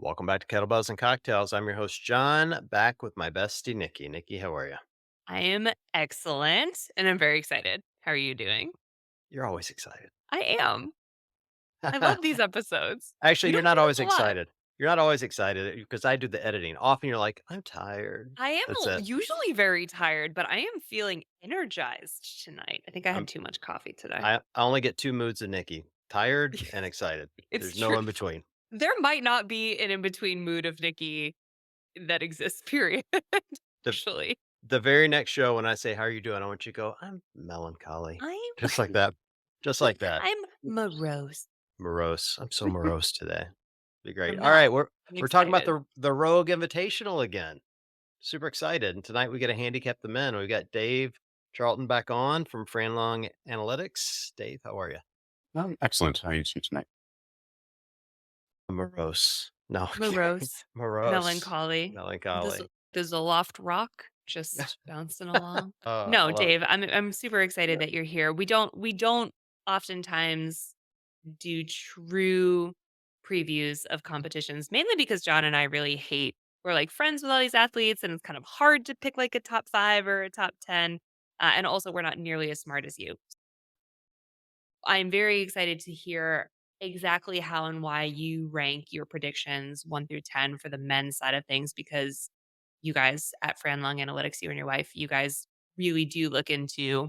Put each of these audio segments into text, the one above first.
Welcome back to Kettlebells and Cocktails. I'm your host, John, back with my bestie, Nikki. Nikki, how are you? I am excellent, and I'm very excited. How are you doing? You're always excited. I am. I love these episodes. Actually, We you're don't not do always this a lot. excited. You're not always excited because I do the editing. Often you're like, I'm tired. I am That's it. usually very tired, but I am feeling energized tonight. I think I had I'm, too much coffee today. I only get two moods of Nikki, tired and excited. It's There's no true. in between. There might not be an in between mood of Nikki that exists, period. The, Actually, the very next show, when I say, how are you doing? I want you to go, I'm melancholy. I'm Just like that. Just like that. I'm morose. Morose. I'm so morose today. Be great. I'm All not. right, we're I'm we're talking about excited. the Rogue Invitational again. Super excited. And tonight we get to handicap the men. We got Dave Charlton back on from Fran Analytics. Dave, how are you? Excellent. How are you two tonight? Morose. No, Morose, morose. melancholy, the Melancholy. the Zoloft rock just bouncing along. I No, love it. Dave, I'm super excited that you're here. We don't oftentimes do true previews of competitions, mainly because John and I really hate we're like friends with all these athletes, and it's kind of hard to pick like a top 5 or a top 10. And also we're not nearly as smart as you. I'm very excited to hear exactly how and why you rank your predictions 1 through 10 for the men's side of things because you guys at Fran Analytics, you and your wife, you guys really do look into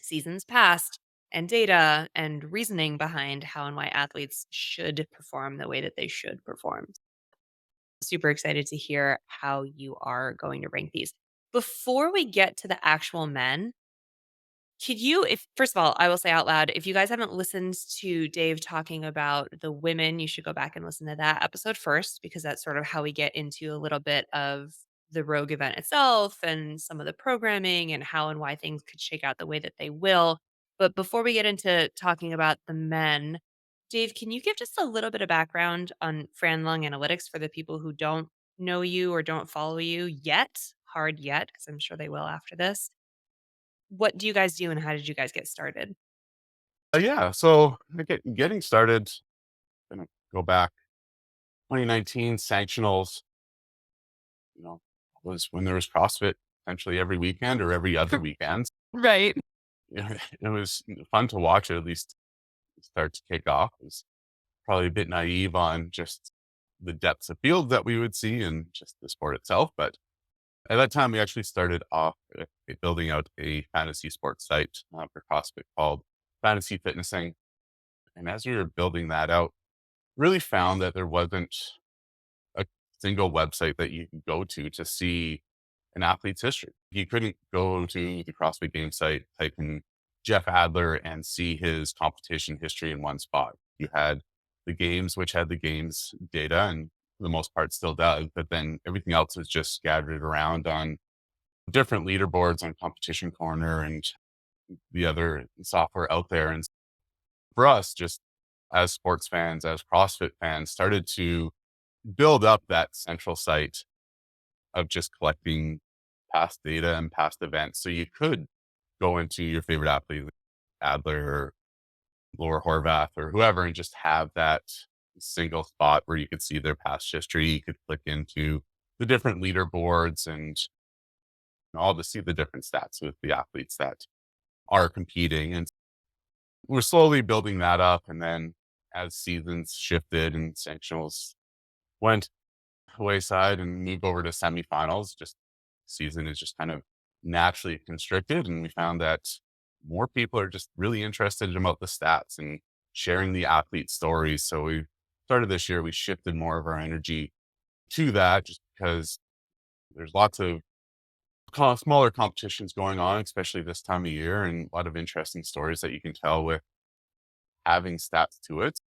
seasons past and data and reasoning behind how and why athletes should perform the way that they should perform. Super excited to hear how you are going to rank these. Before we get to the actual men, could you if first of all, I will say out loud, if you guys haven't listened to Dave talking about the women, you should go back and listen to that episode first because that's sort of how we get into a little bit of the Rogue event itself and some of the programming and how and why things could shake out the way that they will. But before we get into talking about the men, Dave, can you give just a little bit of background on Fran Analytics for the people who don't know you or don't follow you yet? Hard yet, because I'm sure they will after this. What do you guys do, and how did you guys get started? Yeah. So getting started, gonna go back 2019 sanctionals. You know, was when there was CrossFit essentially every weekend or every other weekend. Right. It was fun to watch it at least start to kick off. It was probably a bit naive on just the depths of field that we would see and just the sport itself. But at that time, we actually started off building out a fantasy sports site for CrossFit called Fantasy Fitnessing. And as we were building that out, really found that there wasn't a single website that you could go to see an athlete's history. You couldn't go to the CrossFit Games site, type in Jeff Adler and see his competition history in one spot. You had the games, which had the games data and for the most part still does, but then everything else was just scattered around on different leaderboards on Competition Corner and the other software out there. And for us, just as sports fans, as CrossFit fans, started to build up that central site of just collecting past data and past events. So you could go into your favorite athlete, Adler or Laura Horvath or whoever, and just have that single spot where you could see their past history. You could click into the different leaderboards and all to see the different stats with the athletes that are competing. And we're slowly building that up. And then as seasons shifted and sanctionals went wayside and moved over to semifinals, just season is just kind of naturally constricted. And we found that more people are just really interested about the stats and sharing the athlete stories. So we started this year, we shifted more of our energy to that just because there's lots of smaller competitions going on, especially this time of year, and a lot of interesting stories that you can tell with having stats to it.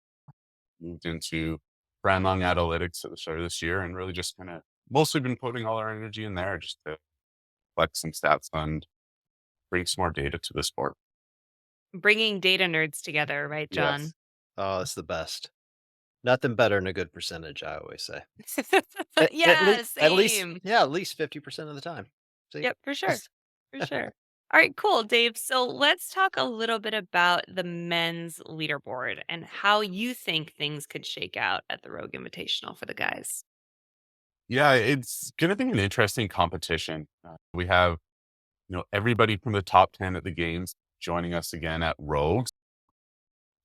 Moved into brand long analytics at the start of this year and really just kind of mostly been putting all our energy in there just to collect some stats and bring some more data to the sport. Bringing data nerds together, right, John? Yes. Oh, it's the best. Nothing better than a good percentage, I always say. At Yeah, least, same. yeah, at least 50% of the time. See? Yep, for sure. For sure. All right, cool, Dave. So let's talk a little bit about the men's leaderboard and how you think things could shake out at the Rogue Invitational for the guys. Yeah, it's going to be an interesting competition. We have, everybody from the top 10 at the games joining us again at Rogues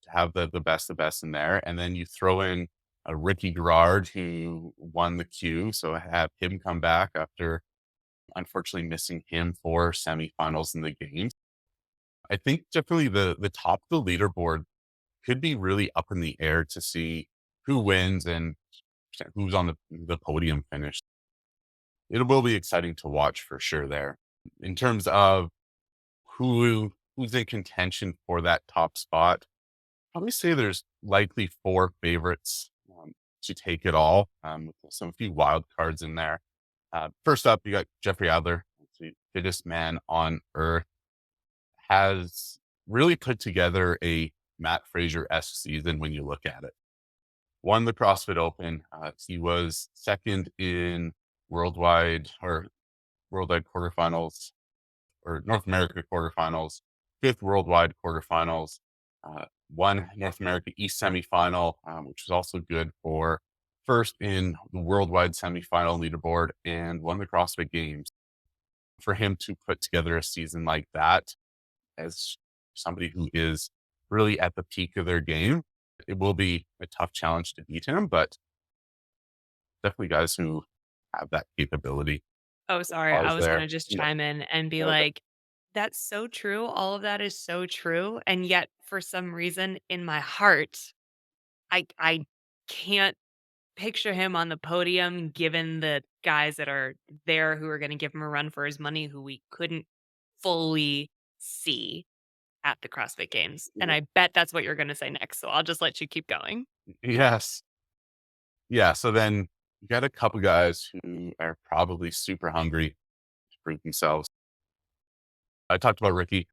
to have the best in there. And then you throw in a Ricky Garard who won the Q. So have him come back after unfortunately missing him for semifinals in the games. I think definitely the top of the leaderboard could be really up in the air to see who wins and who's on the podium finish. It will be exciting to watch for sure there. In terms of who's in contention for that top spot, probably say there's likely four favorites to take it all, with some few wild cards in there. First up, you got Jeffrey Adler, the fittest man on earth, has really put together a Matt Fraser-esque season when you look at it. Won the CrossFit Open. He was second in worldwide or worldwide quarterfinals or North America quarterfinals, fifth worldwide quarterfinals, won North America East semifinal, which was also good for first in the worldwide semifinal leaderboard, and won the CrossFit Games. For him to put together a season like that as somebody who is really at the peak of their game, it will be a tough challenge to beat him, but definitely guys who have that capability. Oh, sorry. I Pause was going there. to just Yeah. chime in and be Okay. like, that's so true. All of that is so true. And yet, for some reason, in my heart, I can't picture him on the podium given the guys that are there who are going to give him a run for his money who we couldn't fully see at the CrossFit Games. And I bet that's what you're going to say next. So I'll just let you keep going. Yes. Yeah. So then you got a couple guys who are probably super hungry to prove themselves. I talked about Ricky.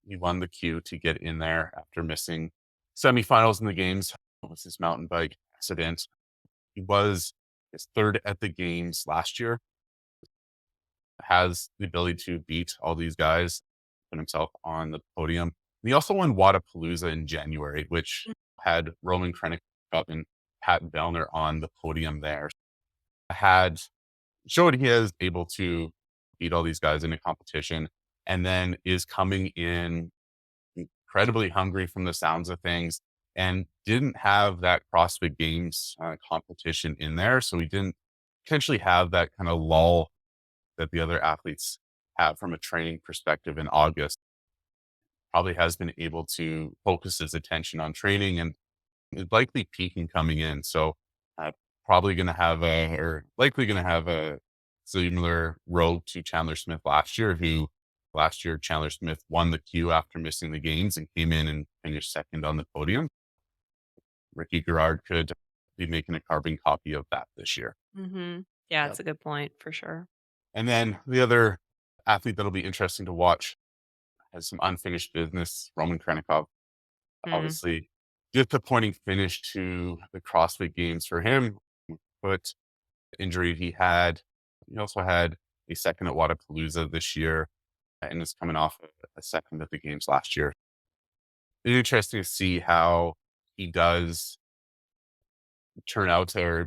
He won the Q to get in there after missing semifinals in the games. It was his mountain bike accident. He was his third at the games last year, has the ability to beat all these guys, put himself on the podium. And he also won Wadapalooza in January, which had Roman Khrennikov and Pat Vellner on the podium there. Had showed he is able to beat all these guys in a competition, and then is coming in incredibly hungry from the sounds of things, and didn't have that CrossFit Games competition in there. So he didn't potentially have that kind of lull that the other athletes have from a training perspective in August. Probably has been able to focus his attention on training and is likely peaking coming in. So probably going to have or likely going to have a similar road to Chandler Smith last year, who last year Chandler Smith won the Q after missing the games and came in and finished second on the podium. Ricky Garard could be making a carbon copy of that this year. Yeah, Yep. it's a good point for sure. And then the other athlete that'll be interesting to watch has some unfinished business, Roman Khrennikov. Hmm. Obviously, disappointing finish to the CrossFit Games for him, but injury he had. He also had a second at Wadapalooza this year and is coming off a second at the games last year. It's interesting to see how he does turn out or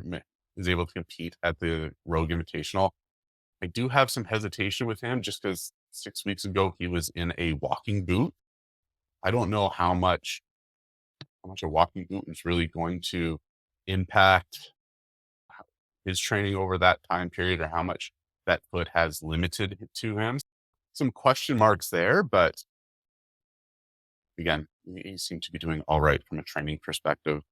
is able to compete at the Rogue Invitational. I do have some hesitation with him just because 6 weeks ago he was in a walking boot. I don't know how much a walking boot is really going to impact his training over that time period or how much that foot has limited it to him. Some question marks there, but again, he seemed to be doing all right from a training perspective.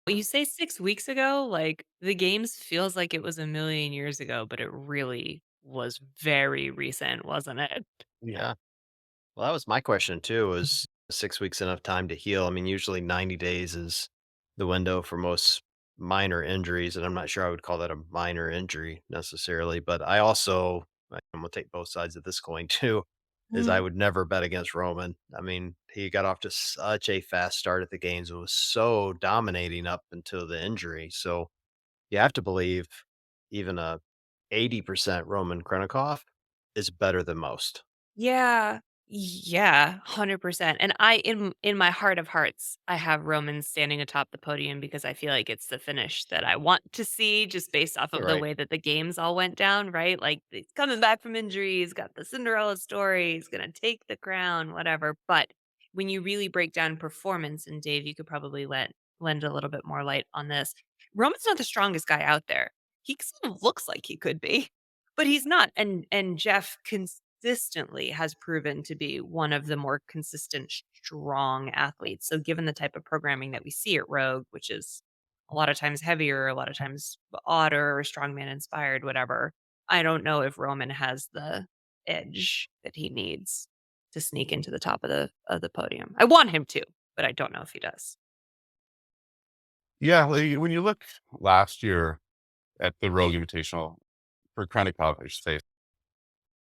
When you say 6 weeks ago, like the games feels like it was a million years ago, but it really was very recent, wasn't it? Yeah. Well, that was my question too. Is 6 weeks enough time to heal? I mean, usually 90 days is the window for most minor injuries, and I'm not sure I would call that a minor injury necessarily. But I also, I'm gonna take both sides of this coin too. Is I Mm. would never bet against Roman. I mean, he got off to such a fast start at the games. It was so dominating up until the injury. So you have to believe even a 80% Roman Khrennikov is better than most. Yeah. Yeah, 100%. And I in my heart of hearts, I have Roman standing atop the podium because I feel like it's the finish that I want to see just based off You're of the right. way that the games all went down, right? Like he's coming back from injury, he's got the Cinderella story, he's going to take the crown, whatever. But when you really break down performance, and Dave, you could probably lend a little bit more light on this. Roman's not the strongest guy out there. He sort of looks like he could be, but he's not. And Jeff consistently has proven to be one of the more consistent, strong athletes. So given the type of programming that we see at Rogue, which is a lot of times heavier, a lot of times odder or strongman inspired, whatever, I don't know if Roman has the edge that he needs to sneak into the top of the podium. I want him to, but I don't know if he does. Yeah, like, when you look last year at the Rogue Invitational for Khrennikov, I should say,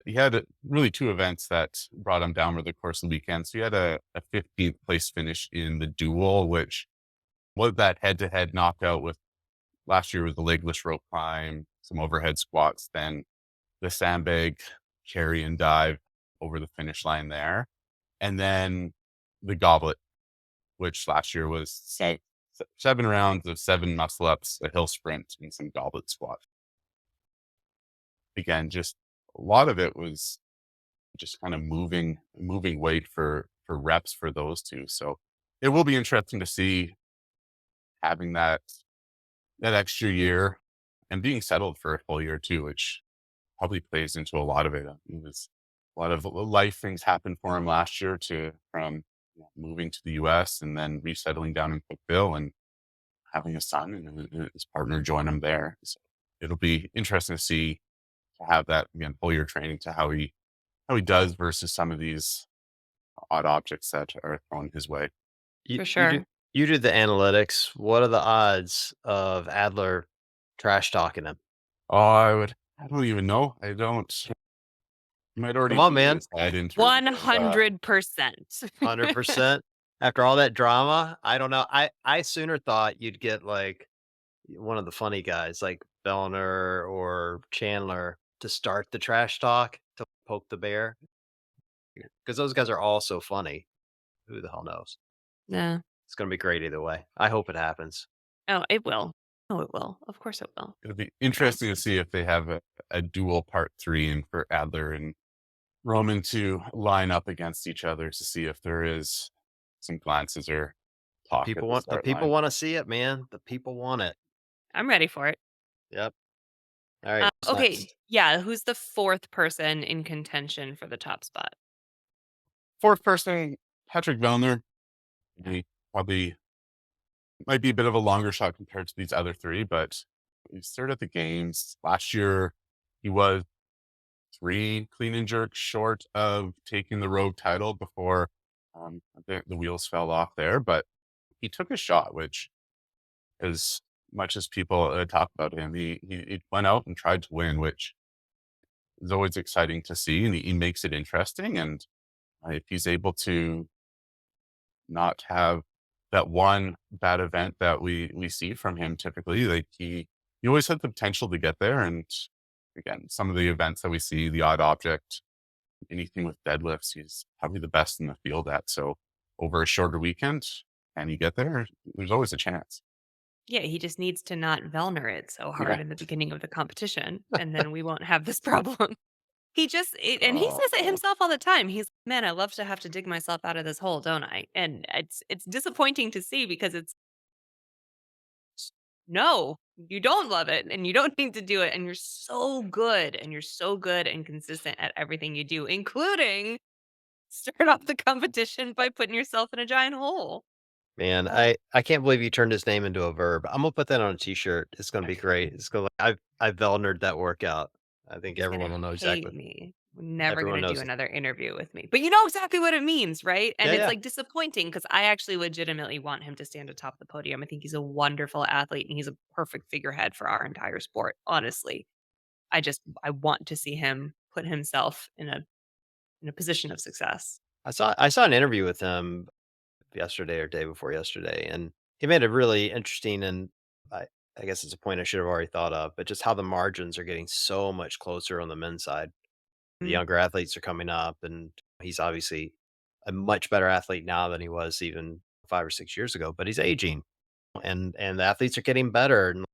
he had really two events that brought him down over the course of the weekend. So he had a 15th place finish in the duel, which was that head to head knockout with last year with the legless rope climb, some overhead squats, then the sandbag carry and dive over the finish line there. And then the goblet, which last year was 7 rounds of 7 muscle ups, a hill sprint, and some goblet squats. Again, just a lot of it was just kind of moving weight for reps for those two. So it will be interesting to see having that extra year and being settled for a full year too, which probably plays into a lot of it. It was a lot of life things happened for him last year to from moving to the US and then resettling down in Cookville and having a son and his partner join him there. So it'll be interesting to see to have that again full year training to how he does versus some of these odd objects that are thrown his way. You For you do sure. you do the analytics. What are the odds of Adler trash talking him? Oh, I don't even know. I don't. He might already Come on, be in man. his head in terms of 100%. 100%. After all that drama, I don't know. I sooner thought you'd get, like, one of the funny guys, like Vellner or Chandler, to start the trash talk, to poke the bear, because those guys are all so funny. Who the hell knows? Yeah. It's gonna be great either way. I hope it happens. Oh, it will. Oh, it will. Of course it will. it'll be I don't interesting see to it. see if they have a dual part three and for Adler and Roman to line up against each other to see if there is some glances or talk at the The start people line. wanna see it, man. The people want it. I'm ready for it. Yep. Alright, what's Okay, next? yeah, who's the 4th person in contention for the top spot? Fourth person, Patrick Vellner. He probably might be a bit of a longer shot compared to these other three, but he started at the games last year. He was 3 clean and jerk short of taking the rogue title before the wheels fell off there. But he took a shot, which as much as people talk about him, he went out and tried to win, which is always exciting to see, and he makes it interesting. And if he's able to not have that one bad event that we see from him typically, like he always had the potential to get there. And again, some of the events that we see, the odd object, anything with deadlifts, he's probably the best in the field at. So over a shorter weekend, and you get there, there's always a chance. Yeah, he just needs to not Vellner it so Yeah. hard in the beginning of the competition, and then we won't have this problem. And he says it Oh, himself all the time. He's, "Man, I love to have to dig myself out of this hole, don't I?" And it's disappointing to see because it's no, you don't love it and you don't need to do it, and you're so good and consistent at everything you do, including start off the competition by putting yourself in a giant hole. Man, Uh, I can't believe you turned his name into a verb. I'm gonna put that on a t-shirt. It's gonna be great. It's gonna I've Vellnered that workout. I think he's gonna everyone will know hate exactly. me. Never Everyone gonna do knows it. another interview with me. But you know exactly what it means, right? And Yeah, it's yeah. like disappointing because I actually legitimately want him to stand atop the podium. I think he's a wonderful athlete and he's a perfect figurehead for our entire sport. Honestly, I want to see him put himself in a position of success. I saw an interview with him yesterday or day before yesterday, and he made a really interesting and I I guess it's a point I should have already thought of, but just how the margins are getting so much closer on the men's side. The Mm. younger athletes are coming up, and he's obviously a much better athlete now than he was even 5 or 6 years ago, but he's aging, and the athletes are getting better, and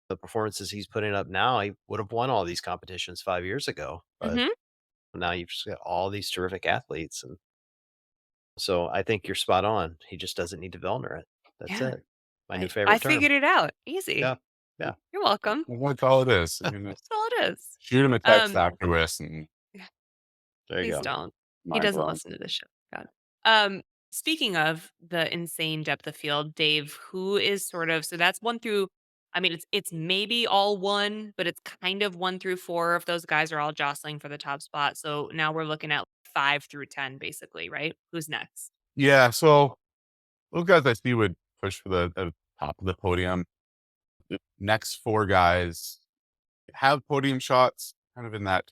the performances he's putting up now, he would have won all these competitions 5 years ago, but Mhm. now you've just got all these terrific athletes, and so I think you're spot on. He just doesn't need to Vellner it. That's Yeah. it. My new I favorite term. figured it out. Easy. Yeah. Yeah. You're welcome. That's all it is. That's all it is. Shoot him a text Um, after this and There you please go. don't. He mind doesn't blown. listen to this show. God. Speaking of the insane depth of field, Dave, who is sort of so that's 1 through I mean, it's maybe all 1, but it's kind of 1 through 4 if those guys are all jostling for the top spot. So now we're looking at 5 through 10 basically, right? Who's next? Yeah, so those guys I see would push for the top of the podium. The next 4 guys have podium shots, kind of in that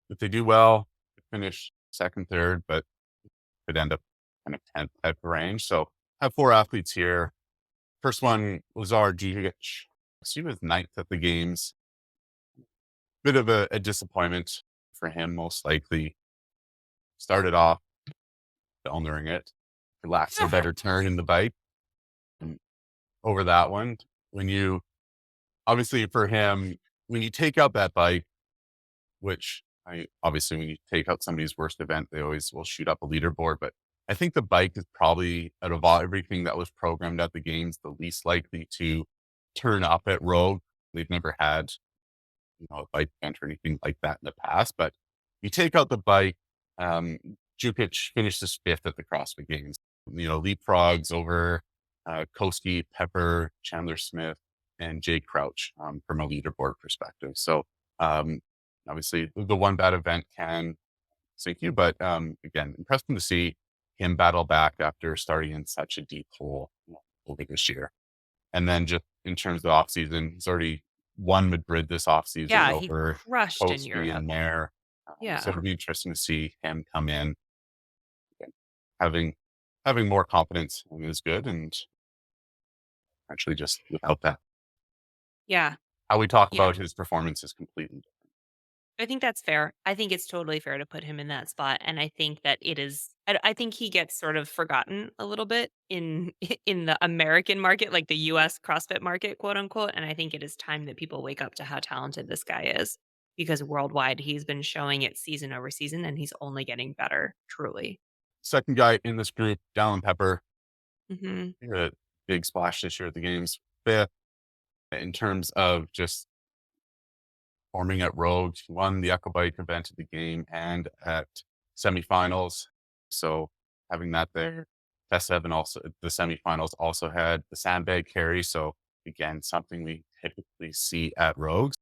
if they do well, finish 2nd, 3rd, but could end up kind of 10th type of range. So I have 4 athletes here. First one was our Gigic. He was 9th at the games. Bit of a disappointment for him, most likely. Started off Vellnering it, for lack of a better turn in the bike. And over that one, when you obviously for him, when you take out that bike, which I obviously when you take out somebody's worst event, they always will shoot up a leaderboard. But I think the bike is probably out of all everything that was programmed at the games, the least likely to turn up at Rogue. They've never had, a bike event or anything like that in the past. But you take out the bike, um, Jukic finishes 5th at the CrossFit Games. Leapfrogs over Koski, Pepper, Chandler Smith, and Jay Crouch from a leaderboard perspective. So um, obviously, the one bad event can sink you, but again, impressive to see him battle back after starting in such a deep hole over this year. And then just in terms of the offseason, he's already won Madrid this offseason Yeah, he over crushed in Koski Europe. and Mare. So Yeah. it'll be interesting to see him come in again, having more confidence is good, and actually just without that, Yeah. how we talk Yeah. about his performance is completely I think that's fair. I think it's totally fair to put him in that spot, and I think that it is. I think he gets sort of forgotten a little bit in in the American market, like the U.S. CrossFit market, quote unquote. And I think it is time that people wake up to how talented this guy is, because worldwide he's been showing it season over season, and he's only getting better. Truly. second guy in this group, Dallin Pepper. Hmm. He had a big splash this year at the games. 5th in terms of just forming at Rogue. He won the Echo Bike event at the game and at semifinals. So having that there. Test 7 also, the semifinals also had the sandbag carry. So again, something we typically see at Rogues.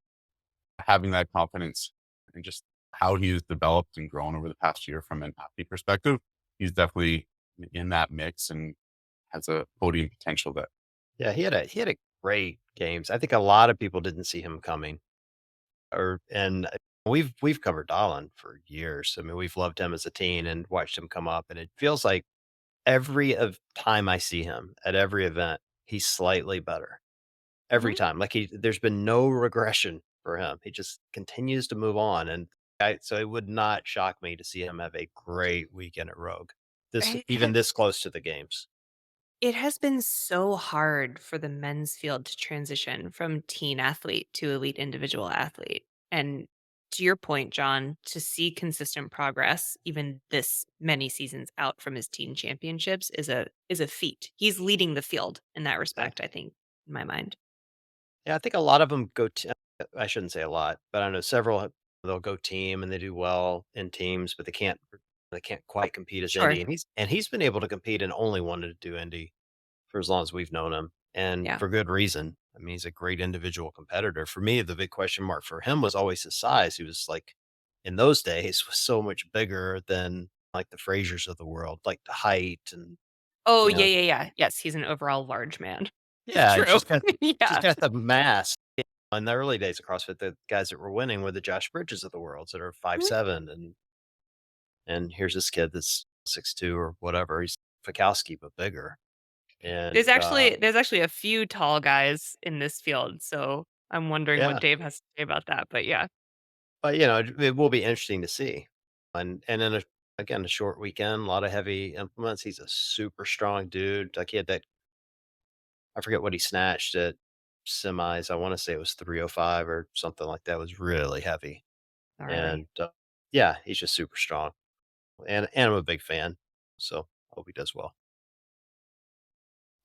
Having that confidence and just how he has developed and grown over the past year from an athlete perspective, he's definitely in that mix and has a podium potential that Yeah, he had a great games. I think a lot of people didn't see him coming. We've covered Dahlin for years. I mean, we've loved him as a teen and watched him come up, and it feels like every of time I see him at every event, he's slightly better. Every Hmm. time. Like there's been no regression for him. He just continues to move on. So it would not shock me to see him have a great weekend at Rogue. Even this close to the games. It has been so hard for the men's field to transition from teen athlete to elite individual athlete. And to your point, John, to see consistent progress even this many seasons out from his teen championships is a feat. He's leading the field in that Yeah. respect, I think, in my mind. Yeah, I think a lot of them I shouldn't say a lot, but I know several they'll go team and they do well in teams, but they can't quite compete as Sure. Indy. And he's been able to compete and only wanted to do Indy for as long as we've known him, and Yeah. for good reason. I mean, he's a great individual competitor. For me, the big question mark for him was always his size. He was like, in those days, was so much bigger than like the Frasers of the world, like the height and Oh, you yeah, know, yeah, yeah. Yes, he's an overall large man. It's yeah, he's true. just Yeah. got the mass. In the early days of CrossFit, the guys that were winning were the Josh Bridges of the world that are five Mhm. seven, and here's this kid that's 6'2" or whatever. He's Fikowski but bigger, and There's actually a few tall guys in this field, so I'm wondering what yeah. Dave has to say about that, but yeah. But, it will be interesting to see. And then, again, a short weekend, a lot of heavy implements. He's a super strong dude. Like, he had that I forget what he snatched at semis. I wanna say it was 305 or something like that. It was really heavy. Gnarly. And, yeah, he's just super strong. And I'm a big fan, so hope he does well.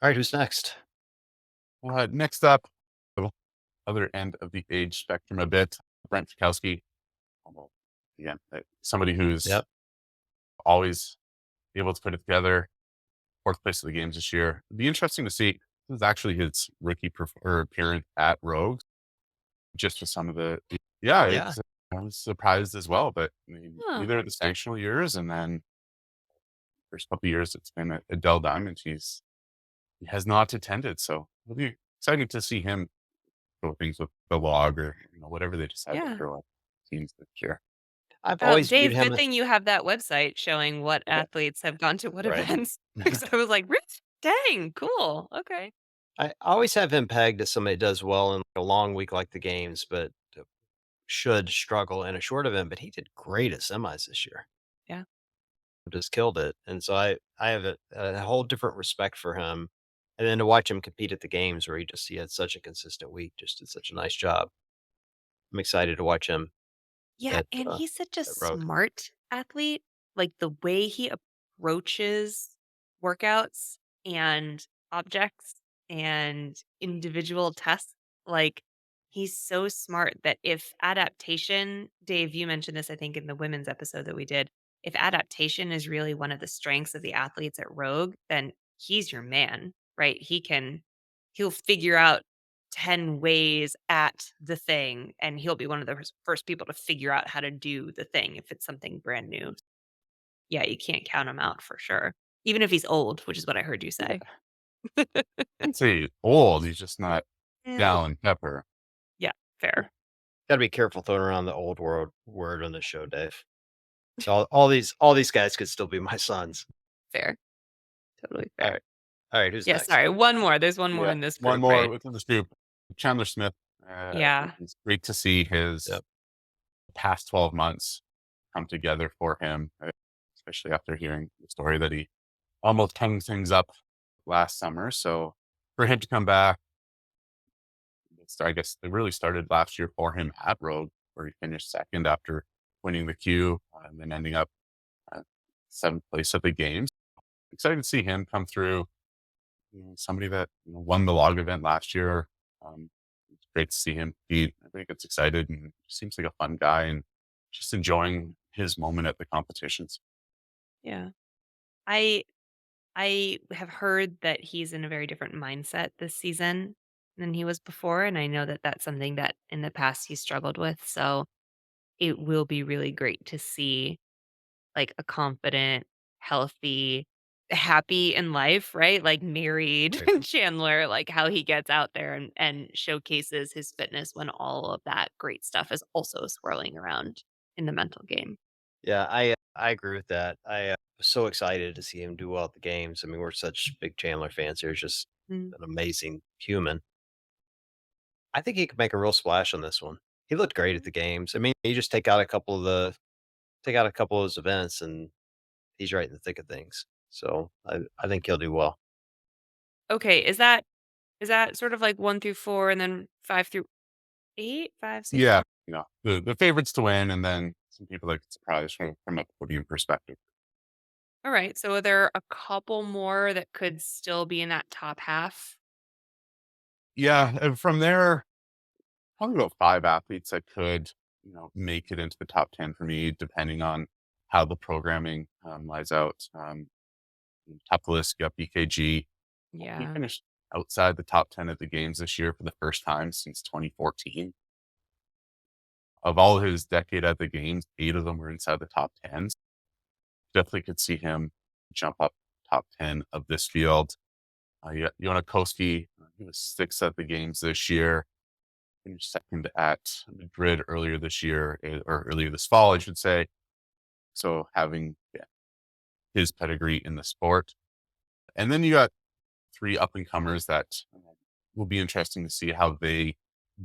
Alright, who's next? Next up, the other end of the age spectrum a bit, Brent Fikowski. Although, again, somebody who's Yep. always able to put it together. Fourth place of the games this year. It'd be interesting to see. This is actually his rookie or appearance at Rogue. Just with some of yeah, Yeah. it's I was surprised as well. But I mean, Huh. either the sanctional years and then first couple of years it's been a Dell Diamond. He has not attended, so it'll be exciting to see him go things with the log or whatever they decide to Yeah. throw at teams this year. I've always viewed Dave, him good as thing you have that website showing what Yeah, athletes have gone to what right. events. Because I was like, "Really? Dang, cool. Okay." I always have him pegged as somebody that does well in a long week like the games, but should struggle in a short event, but he did great at semis this year. Yeah. Just killed it, and so I have a whole different respect for him, and then to watch him compete at the games where he had such a consistent week, just did such a nice job. I'm excited to watch him Yeah, at, and he's such a Rogue. smart athlete. Like, the way he approaches workouts and objects and individual tests, like, he's so smart that if adaptation Dave, you mentioned this, I think, in the women's episode that we did. If adaptation is really one of the strengths of the athletes at Rogue, then he's your man, right? He'll figure out 10 ways at the thing, and he'll be one of the first people to figure out how to do the thing if it's something brand new. Yeah, you can't count him out for sure, even if he's old, which is what I heard you Yeah. say. I'd say he's old. He's just not Yeah. Dallin Pepper. Yeah, fair, Gotta be careful throwing around the old world word on the show, Dave. So all these guys could still be my sons. fair, totally fair. Alright. Alright, who's Yeah, next? sorry, one more, there's one more Yeah, in this one group, more right? within the scoop. Chandler Smith. Yeah, It's great to see his Yep. past 12 months come together for him, especially after hearing the story that he almost hung things up last summer. So for him to come back, I guess it really started last year for him at Rogue, where he finished second after winning the Q and then ending up seventh place at the games. Excited to see him come through. Somebody that won the log event last year. It's great to see him. I think it's excited and seems like a fun guy and just enjoying his moment at the competitions. yeah. I I have heard that he's in a very different mindset this season than he was before, and I know that that's something that in the past he struggled with, so it will be really great to see, like, a confident, healthy, happy in life, right? Like, married Right. Chandler, like, how he gets out there and showcases his fitness when all of that great stuff is also swirling around in the mental game. Yeah, I agree with that. I, was so excited to see him do well at the games. I mean, we're such big Chandler fans here. He's just Mm. an amazing human. I think he could make a real splash on this one. He looked great at the games. I mean, you just take out a couple of those events, and he's right in the thick of things. So I think he'll do well. Okay, is that sort of like 1 through 4 and then 5 through 8? 5, 6, Yeah, 7? the favorites to win, and then some people that get surprised from a podium perspective. Alright, so are there a couple more that could still be in that top half? Yeah, and from there, probably about 5 athletes that could, make it into the top 10 for me, depending on how the programming, lies out. Top of the list, you got BKG. He Yeah. finished outside the top 10 at the games this year for the first time since 2014. Of all his decade at the games, 8 of them were inside the top 10. Definitely could see him jump up top 10 of this field. Koski, he was 6th at the games this year. Finished second at Madrid earlier this year, or earlier this fall, I should say. So having his pedigree in the sport. And then you got 3 up and comers that will be interesting to see how they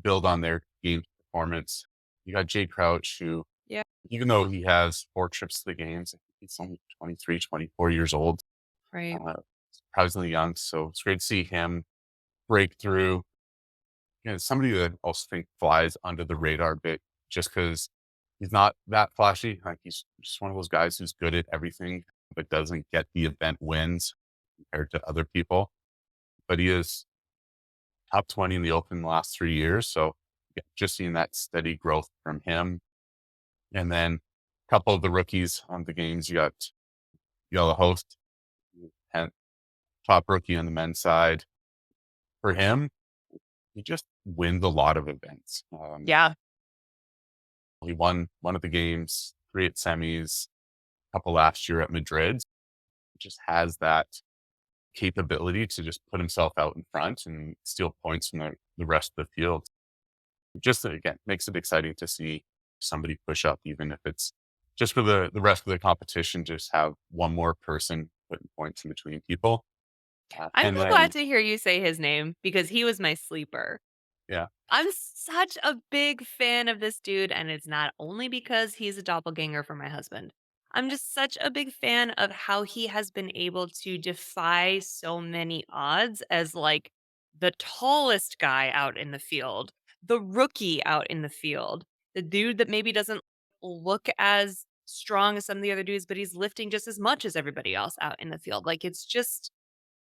build on their game performance. You got Jay Crouch, who, Yeah. even though he has 4 trips to the games, I think he's only 23, 24 years old, Right. uh, surprisingly young. So it's great to see him break through. Somebody that I also think flies under the radar a bit just because he's not that flashy. Like he's just one of those guys who's good at everything, but doesn't get the event wins compared to other people. But he is top 20 in the Open the last 3 years. So yeah, just seeing that steady growth from him. And then a couple of the rookies on the games, you got the host, and top rookie on the men's side. For him, he just wins a lot of events. Yeah. He won one of the games, 3 at semis, a couple last year at Madrid. Just has that capability to just put himself out in front and steal points from the rest of the field. Just again, makes it exciting to see somebody push up, even if it's just for the rest of the competition, just have one more person putting points in between people. I'm And so glad then, to hear you say his name because he was my sleeper. yeah, I'm such a big fan of this dude, and it's not only because he's a doppelganger for my husband. I'm just such a big fan of how he has been able to defy so many odds as like the tallest guy out in the field, the rookie out in the field, the dude that maybe doesn't look as strong as some of the other dudes, but he's lifting just as much as everybody else out in the field. Like it's just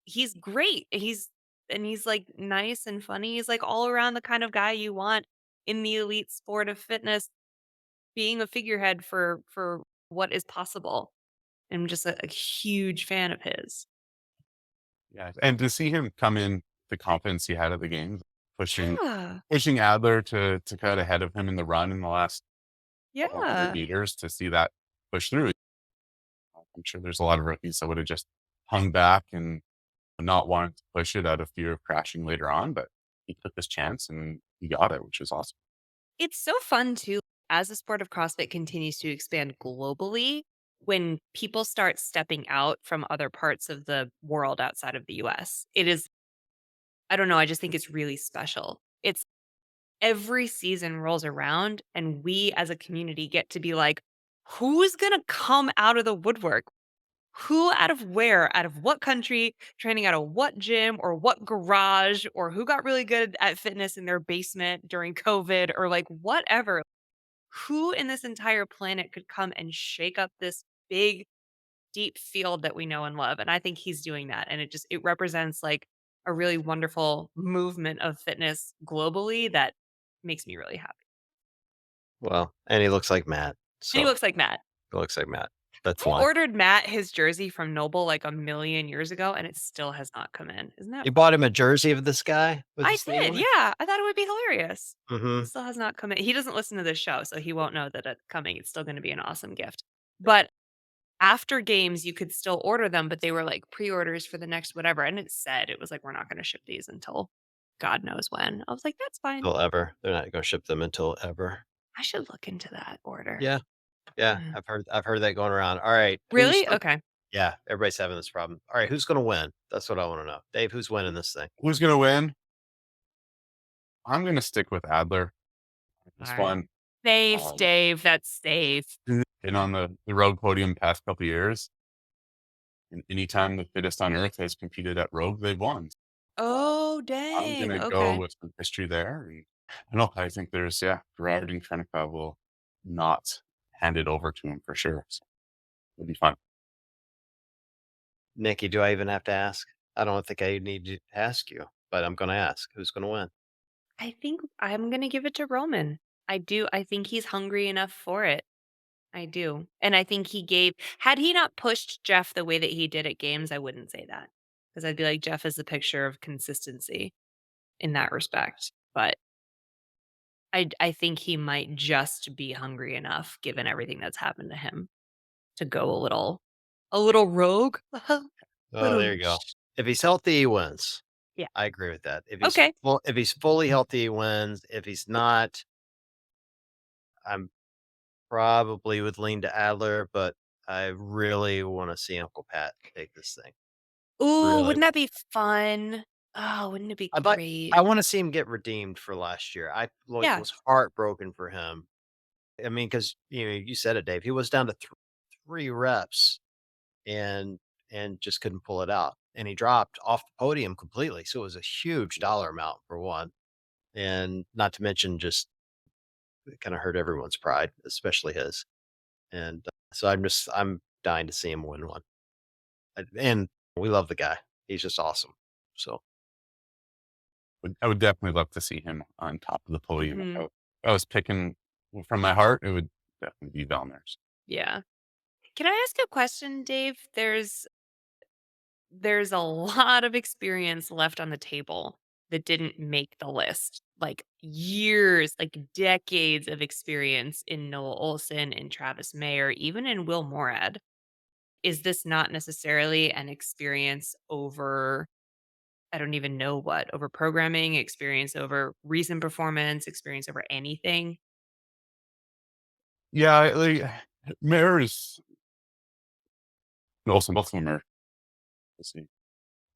he's great. He's like nice and funny. He's like all around the kind of guy you want in the elite sport of fitness, being a figurehead for what is possible. I'm just a huge fan of his. yeah. And to see him come in the confidence he had at the game, pushing Yeah. pushing Adler to cut ahead of him in the run in the last couple of hundred Yeah. meters, to see that push through. I'm sure there's a lot of rookies that would have just hung back and not wanting to push it out of fear of crashing later on, but he took this chance and he got it, which was awesome. It's so fun too as the sport of CrossFit continues to expand globally when people start stepping out from other parts of the world outside of the US. It is I don't know, I just think it's really special. It's every season rolls around and we as a community get to be like, who's going to come out of the woodwork? Who out of where, out of what country, training out of what gym or what garage, or who got really good at fitness in their basement during COVID or like whatever. Who in this entire planet could come and shake up this big, deep field that we know and love? And I think he's doing that. And it represents like a really wonderful movement of fitness globally that makes me really happy. Well, and he looks like Matt, And he so looks like Matt. he looks like Matt. That's I why. ordered Matt his jersey from Noble like a million years ago, and it still has not come in. Isn't that You bought him a jersey of this guy with I his name did, on it? yeah. I thought it would be hilarious. It Mhm. still has not come in. He doesn't listen to this show, so he won't know that it's coming. It's still gonna be an awesome gift. But after games, you could still order them, but they were like pre-orders for the next whatever, and it was like, "We're not gonna ship these until God knows when." I was like, "That's fine. Till ever. They're not gonna ship them until ever. I should look into that order." Yeah, yeah, Mm. I've heard that going around. Alright, Really? Okay. yeah, everybody's having this problem. Alright, who's gonna win? That's what I wanna know. Dave, who's winning this thing? Who's going to win? I'm going to stick with Adler. This Alright. one, Safe, um, Dave. That's safe. been on the road podium past couple of years. And anytime the fittest on earth has competed at Rogue, they've won. Oh, I'm dang. gonna go Okay. with some history there. And I know I think there's Garard and Khrennikov will not hand it over to him for sure. So it'll be fun. Nikki, do I even have to ask? I don't think I need to ask you, but I'm gonna ask. Who's gonna win? I think I'm gonna give it to Roman. I do. I think he's hungry enough for it. I do. And I think had he not pushed Jeff the way that he did at games, I wouldn't say that. Because I'd be like, Jeff is a picture of consistency in that respect. But I think he might just be hungry enough, given everything that's happened to him, to go a little rogue. Oh, little there you go. If he's healthy, he wins. yeah. I agree with that. Okay. If he's fully healthy, he wins. If he's not, I'm probably would lean to Adler, but I really wanna see Uncle Pat take this thing. Ooh, Really wouldn't that wanna be fun? Oh, wouldn't it be I'd like great? I wanna see him get redeemed for last year. I, like, Yeah. was heartbroken for him. I mean, because you said it, Dave. He was down to 3 reps and just couldn't pull it out, and he dropped off the podium completely, so it was a huge dollar amount for one, and not to mention just it kinda hurt everyone's pride, especially his, and, so I'm dying to see him win one, and we love the guy. He's just awesome, so I would definitely love to see him on top of the podium. Mhm. If I was picking from my heart, it would definitely be Vellner's. Yeah. Can I ask a question, Dave? There's a lot of experience left on the table that didn't make the list. Like years, like decades of experience in Noah Olson, in Travis Mayer, even in Will Morad. Is this not necessarily an experience over, I don't even know what, over programming, experience over recent performance, experience over anything? Yeah, Mayer is and also both of them are, let's see,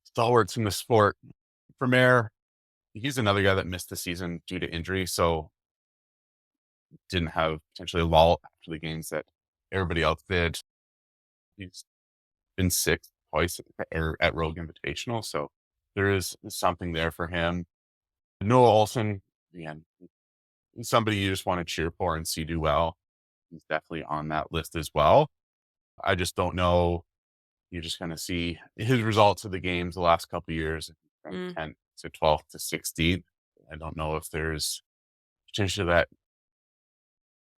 stalwarts in the sport. For Mayer, he's another guy that missed the season due to injury, so didn't have potentially a lull after the games that everybody else did. He's been sick twice at Rogue Invitational, so there is something there for him. Noah Olson, again, somebody you just want to cheer for and see do well. He's definitely on that list as well. I just don't know. You're just going to see his results of the games the last couple of years from Mm, 10th to 12th to 16th. I don't know if there's potentially that.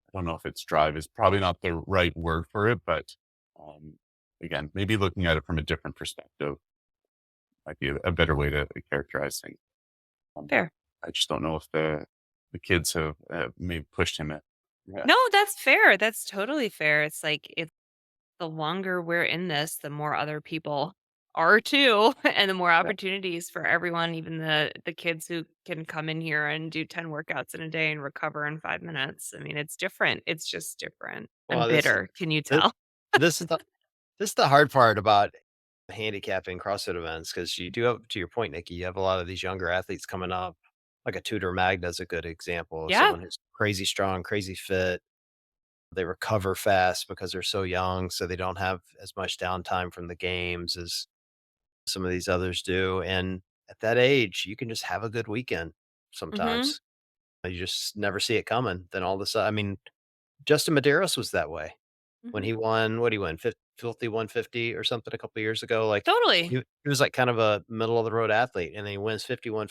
I don't know if it's drive is probably not the right word for it, but um, again, maybe looking at it from a different perspective might be a better way to characterize things. Um, fair. I just don't know if the kids have maybe pushed him. Yeah, No, that's fair. That's totally fair. It's like the longer we're in this, the more other people are too, and the more yeah. opportunities for everyone, even the kids who can come in here and do 10 workouts in a day and recover in 5 minutes. I mean, it's different. It's just different. I'm well, bitter. Can you this tell? this is the this is the hard part about handicapping CrossFit events because you do have to your point, Nikki, you have a lot of these younger athletes coming up, like a Tudor Magda is a good example of Yeah. someone who's crazy strong, crazy fit. They recover fast because they're so young, so they don't have as much downtime from the games as some of these others do, and at that age, you can just have a good weekend Mhm. sometimes. You just never see it coming, then all of a sudden I mean, Justin Medeiros was that way. When Mhm. he won, what he won? Filthy 150 or something a couple years ago, like, Totally. he was, like, kind of a middle of the road athlete, and then he wins 51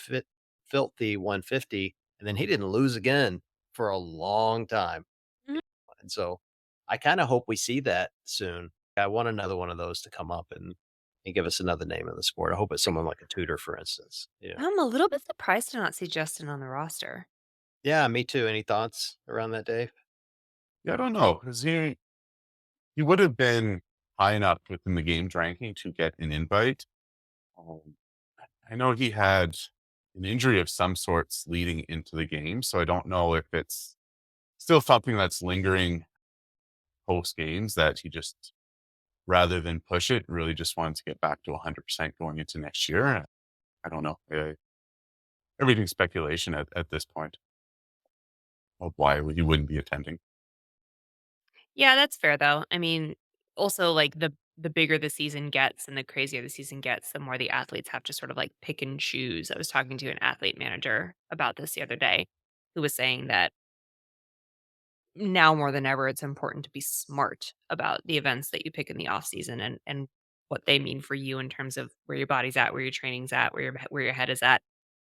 filthy 150, and then he didn't lose again for a long time, Mhm. and so, I kinda hope we see that soon. I want another one of those to come up and give us another name in the sport. I hope it's someone like a Tudor, for instance, yeah. I'm a little bit surprised to not see Justin on the roster. Yeah, me too. Any thoughts around that, Dave? Yeah, I don't know because he would have been high enough within the games ranking to get an invite. Um, I know he had an injury of some sorts leading into the game, so I don't know if it's still something that's lingering post games that he just, rather than push it, really just wanted to get back to 100% going into next year. I don't know. Everything's speculation at this point of why he wouldn't be attending. Yeah, that's fair though. I mean, also like the bigger the season gets and the crazier the season gets, the more the athletes have to sort of like pick and choose. I was talking to an athlete manager about this the other day who was saying that now more than ever it's important to be smart about the events that you pick in the off season and what they mean for you in terms of where your body's at, where your training's at, where your head is at.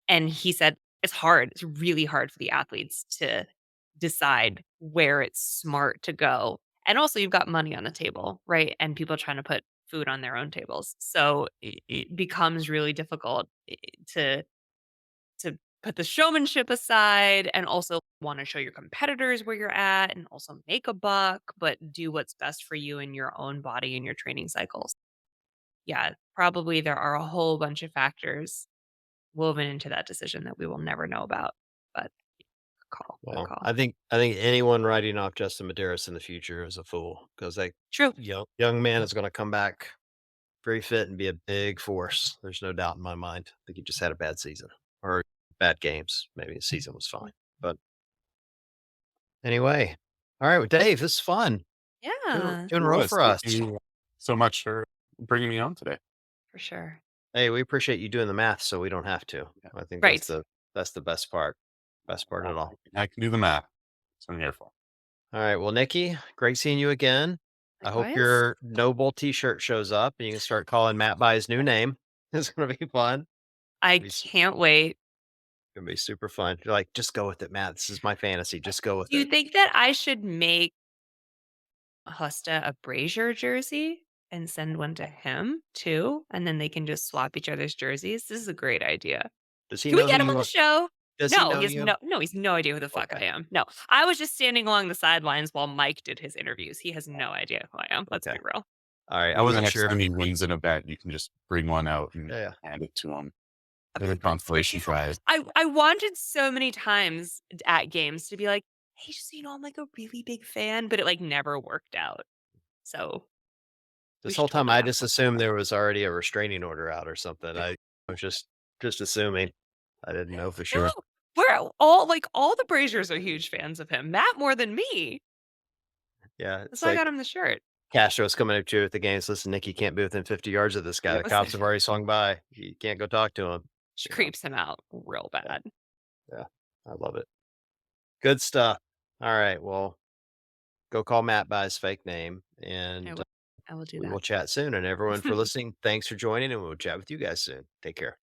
And he said it's hard. It's really hard for the athletes to decide where it's smart to go. And also you've got money on the table, right? And people trying to put food on their own tables. So it becomes really difficult to put the showmanship aside and also want to show your competitors where you're at and also make a buck, but do what's best for you and your own body and your training cycles. Yeah, probably there are a whole bunch of factors woven into that decision that we will never know about. But good Well, call. I think anyone writing off Justin Medeiros in the future is a fool because that True. young man is gonna come back very fit and be a big force. There's no doubt in my mind. I think he just had a bad season or bad games. Maybe his season was fine. But anyway, All right, well, Dave, this is fun. Doing Yeah, doing It row was. for Thank us. you so much for bringing me on today. for sure. Hey, we appreciate you doing the math so we don't have to. Yeah. I think Right. that's the best part. Best part Well, at all. I can do the math. That's what I'm here for. All right. Well, Nikki, great seeing you again. I hope Likewise. your Noble t-shirt shows up and you can start calling Matt by his new name. It's gonna be fun. I It's can't wait. gonna be super fun. You're like, just go with it, Matt. This is my fantasy. Just go with Do you it. think that I should make Hosta a Brazier jersey and send one to him too? And then they can just swap each other's jerseys? This is a great idea. Does he Can we know who get him on you the are? show? Does he No, know he has you? he's no idea who the fuck I Okay. am. No, I was just standing along the sidelines while Mike did his interviews. He has no idea who I am. Let's Okay. be real. All right. I Maybe the wasn't next sure if time he wins an event, you can just bring one out and yeah, yeah. hand it to him. As a consolation prize. I wanted so many times at games to be like, "Hey, just so you know, I'm like a really big fan," but it like never worked out. So we This should whole time totally I have just one. assumed there was already a restraining order out or something. I was just assuming. I didn't know for No, sure. all the Braziers are huge fans of him. Matt more than me. Yeah, That's it's why I like got him the shirt. Castro's coming up to you at the games. Listen, Nick, you can't be within 50 yards of this guy. Yep. The cops Listen, have already swung by. You can't go talk to him. she You know, creeps him out real yeah, bad. yeah. I love it. Good stuff. All right. Well, go call Matt by his fake name I and will I will do we that. will chat soon. And everyone for listening, thanks for joining and we'll chat with you guys soon. Take care.